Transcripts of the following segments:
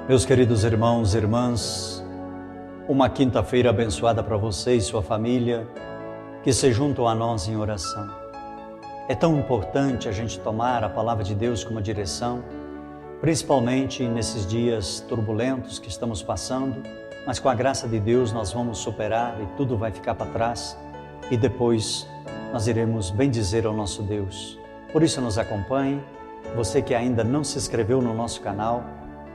Meus queridos irmãos e irmãs, uma quinta-feira abençoada para você e sua família que se juntam a nós em oração. É tão importante a gente tomar a palavra de Deus como direção, principalmente nesses dias turbulentos que estamos passando, mas com a graça de Deus nós vamos superar e tudo vai ficar para trás e depois nós iremos bendizer ao nosso Deus. Por isso nos acompanhe, você que ainda não se inscreveu no nosso canal,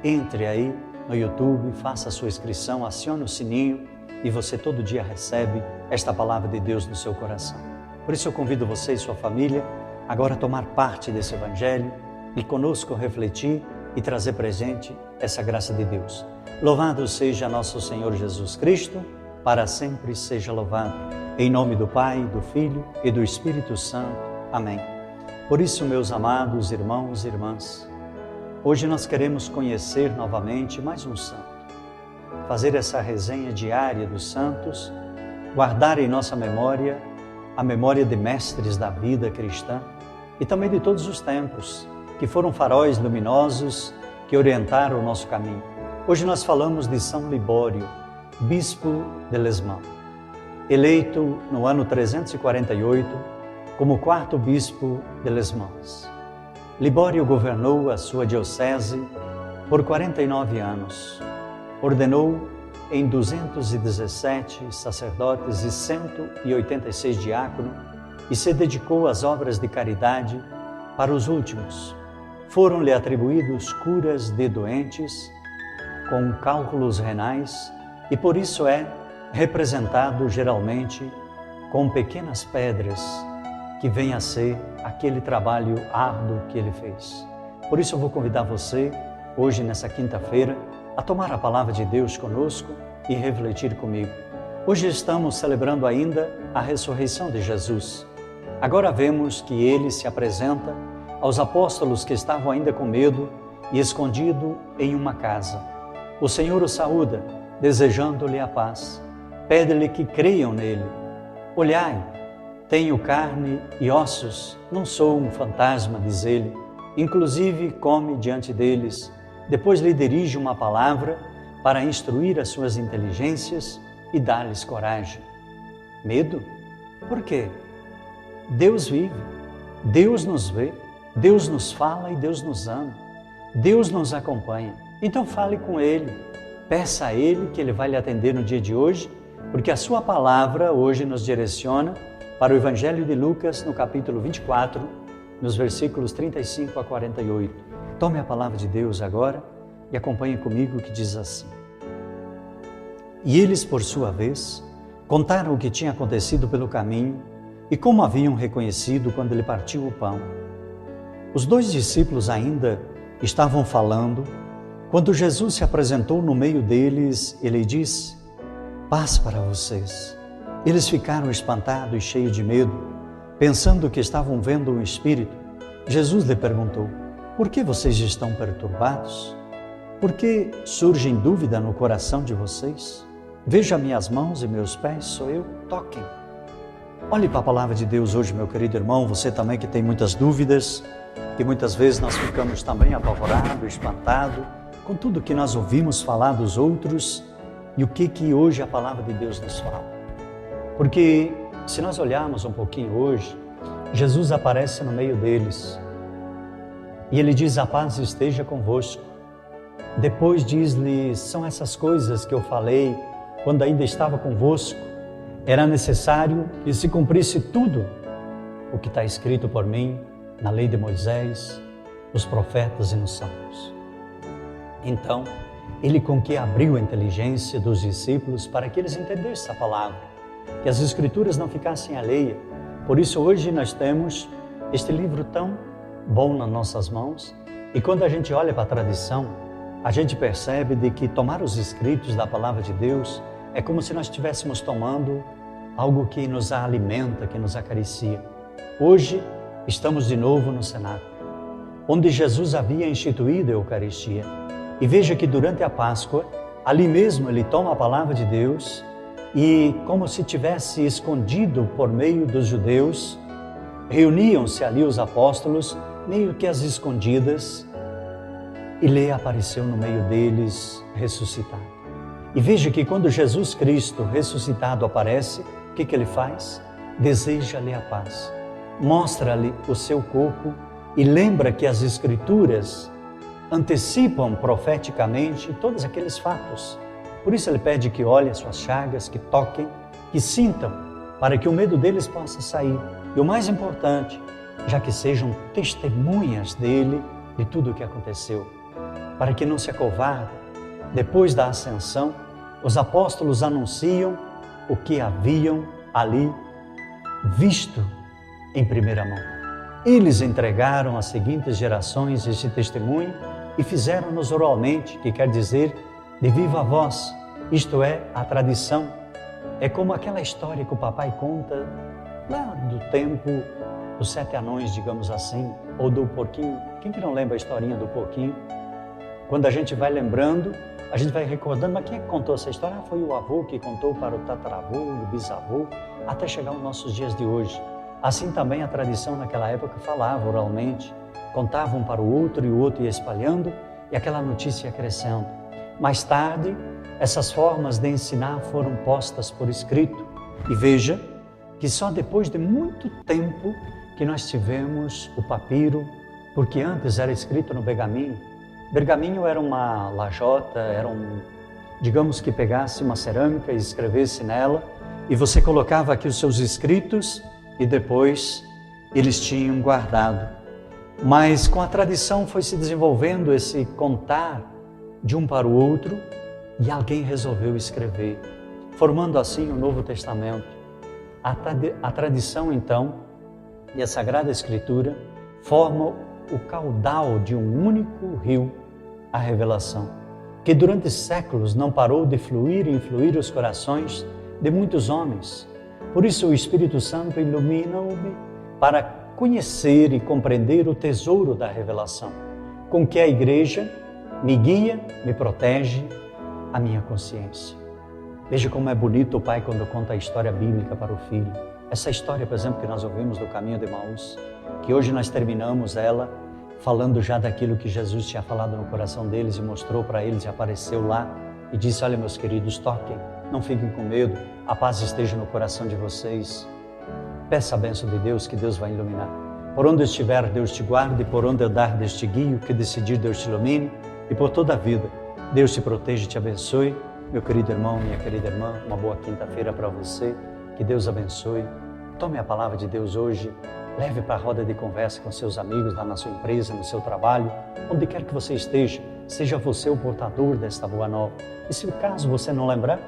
entre aí no YouTube, faça a sua inscrição, acione o sininho e você todo dia recebe esta palavra de Deus no seu coração. Por isso eu convido você e sua família agora a tomar parte desse Evangelho e conosco refletir e trazer presente essa graça de Deus. Louvado seja nosso Senhor Jesus Cristo, para sempre seja louvado. Em nome do Pai, do Filho e do Espírito Santo. Amém. Por isso, meus amados irmãos e irmãs, hoje nós queremos conhecer novamente mais um santo, fazer essa resenha diária dos santos, guardar em nossa memória a memória de mestres da vida cristã e também de todos os tempos, que foram faróis luminosos que orientaram o nosso caminho. Hoje nós falamos de São Libório, bispo de Lesmão, eleito no ano 348 como quarto bispo de Lesmans. Libório governou a sua diocese por 49 anos, ordenou em 217 sacerdotes e 186 diáconos e se dedicou às obras de caridade para os últimos. Foram-lhe atribuídos curas de doentes com cálculos renais e por isso é representado geralmente com pequenas pedras que vem a ser aquele trabalho árduo que ele fez. Por isso eu vou convidar você, hoje nessa quinta-feira, a tomar a palavra de Deus conosco e refletir comigo. Hoje estamos celebrando ainda a ressurreição de Jesus. Agora vemos que ele se apresenta aos apóstolos que estavam ainda com medo e escondido em uma casa. O Senhor o saúda, desejando-lhe a paz. Pede-lhe que creiam nele. Olhai, tenho carne e ossos, não sou um fantasma, diz ele. Inclusive come diante deles. Depois lhe dirige uma palavra para instruir as suas inteligências e dar-lhes coragem. Medo? Por quê? Deus vive, Deus nos vê, Deus nos fala e Deus nos ama. Deus nos acompanha. Então fale com Ele, peça a Ele que Ele vai lhe atender no dia de hoje, porque a sua palavra hoje nos direciona para o Evangelho de Lucas, no capítulo 24, nos versículos 35 a 48. Tome a palavra de Deus agora e acompanhe comigo, que diz assim. E eles, por sua vez, contaram o que tinha acontecido pelo caminho e como haviam reconhecido quando ele partiu o pão. Os dois discípulos ainda estavam falando, quando Jesus se apresentou no meio deles, ele disse: paz para vocês. Eles ficaram espantados e cheios de medo, pensando que estavam vendo um espírito. Jesus lhe perguntou: por que vocês estão perturbados? Por que surge dúvida no coração de vocês? Veja minhas mãos e meus pés, sou eu, toquem. Olhe para a palavra de Deus hoje, meu querido irmão, você também que tem muitas dúvidas, que muitas vezes nós ficamos também apavorados, espantados, com tudo que nós ouvimos falar dos outros e o que hoje a palavra de Deus nos fala. Porque se nós olharmos um pouquinho hoje, Jesus aparece no meio deles e ele diz: a paz esteja convosco. Depois diz-lhe: são essas coisas que eu falei quando ainda estava convosco. Era necessário que se cumprisse tudo o que está escrito por mim na lei de Moisés, nos profetas e nos salmos. Então, ele com que abriu a inteligência dos discípulos para que eles entendessem a palavra, que as Escrituras não ficassem alheias. Por isso hoje nós temos este livro tão bom nas nossas mãos e quando a gente olha para a tradição, a gente percebe de que tomar os escritos da palavra de Deus é como se nós estivéssemos tomando algo que nos alimenta, que nos acaricia. Hoje estamos de novo no cenáculo, onde Jesus havia instituído a Eucaristia. E veja que durante a Páscoa, ali mesmo ele toma a palavra de Deus e, como se tivesse escondido por meio dos judeus, reuniam-se ali os apóstolos, meio que às escondidas, e lhe apareceu no meio deles ressuscitado. E veja que quando Jesus Cristo ressuscitado aparece, o que ele faz? Deseja-lhe a paz, mostra-lhe o seu corpo e lembra que as Escrituras antecipam profeticamente todos aqueles fatos. Por isso ele pede que olhem as suas chagas, que toquem, que sintam, para que o medo deles possa sair. E o mais importante, já que sejam testemunhas dele de tudo o que aconteceu, para que não se acovardem. Depois da ascensão, os apóstolos anunciam o que haviam ali visto em primeira mão. Eles entregaram às seguintes gerações esse testemunho e fizeram-nos oralmente, que quer dizer de viva voz, isto é, a tradição. É como aquela história que o papai conta lá do tempo dos 7 anões, digamos assim, ou do porquinho. Quem que não lembra a historinha do porquinho? Quando a gente vai lembrando, a gente vai recordando, mas quem é que contou essa história? Foi o avô que contou para o tataravô, o bisavô, até chegar aos nossos dias de hoje. Assim também a tradição naquela época falava oralmente, contava um para o outro e o outro ia espalhando e aquela notícia ia crescendo. Mais tarde, essas formas de ensinar foram postas por escrito. E veja que só depois de muito tempo que nós tivemos o papiro, porque antes era escrito no pergaminho. Pergaminho era uma lajota, digamos que pegasse uma cerâmica e escrevesse nela, e você colocava aqui os seus escritos e depois eles tinham guardado. Mas com a tradição foi se desenvolvendo esse contar de um para o outro e alguém resolveu escrever, formando assim o Novo Testamento. A tradição então e a Sagrada Escritura formam o caudal de um único rio, a revelação, que durante séculos não parou de fluir e influir os corações de muitos homens. Por isso o Espírito Santo ilumina-me para conhecer e compreender o tesouro da revelação, com que a Igreja me guia, me protege a minha consciência. Veja como é bonito o pai quando conta a história bíblica para o filho. Essa história, por exemplo, que nós ouvimos do caminho de Emaús, que hoje nós terminamos ela falando já daquilo que Jesus tinha falado no coração deles e mostrou para eles e apareceu lá e disse: olha, meus queridos, toquem, não fiquem com medo, a paz esteja no coração de vocês. Peça a bênção de Deus, que Deus vai iluminar. Por onde estiver, Deus te guarde, por onde andar, Deus te guie, o que decidir, Deus te ilumine, e por toda a vida, Deus te proteja e te abençoe. Meu querido irmão, minha querida irmã, uma boa quinta-feira para você, que Deus abençoe. Tome a palavra de Deus hoje, leve para a roda de conversa com seus amigos, lá na sua empresa, no seu trabalho, onde quer que você esteja, seja você o portador desta boa nova. E se caso você não lembrar,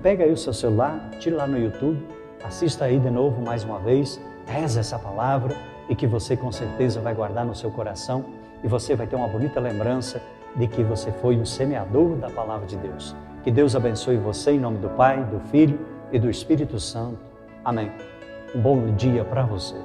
pega aí o seu celular, tire lá no YouTube, assista aí de novo mais uma vez, reza essa palavra e que você com certeza vai guardar no seu coração e você vai ter uma bonita lembrança de que você foi um semeador da palavra de Deus. Que Deus abençoe você em nome do Pai, do Filho e do Espírito Santo. Amém. Um bom dia para você.